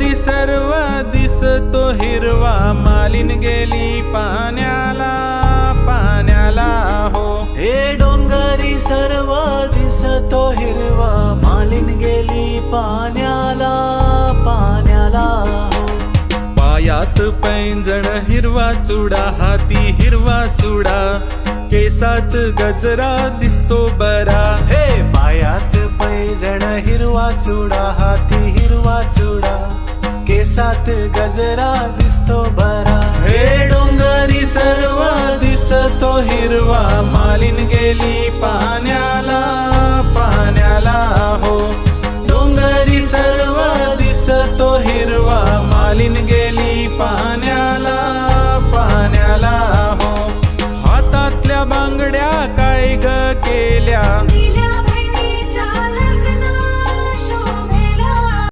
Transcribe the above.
डोंगरी सर्व दिसतो हिरवा, मालिन गेली पाण्याला पाण्याला हो. हे डोंगरी सर्व दिसतो हिरवा, मालिन गेली पाण्याला पाण्याला हो. पायात पैंजण हिरवा चुडा, हाती हिरवा चुडा, केसात गजरा दिसतो बरा. हे पायात पैजण हिरवा चुडा, हाती हिरवा चुडा, केसात गजरा दिसतो बरा. हे डोंगरी सर्व दिसतो हिरवा, मालिन गेली पाण्याला पाण्याला हो.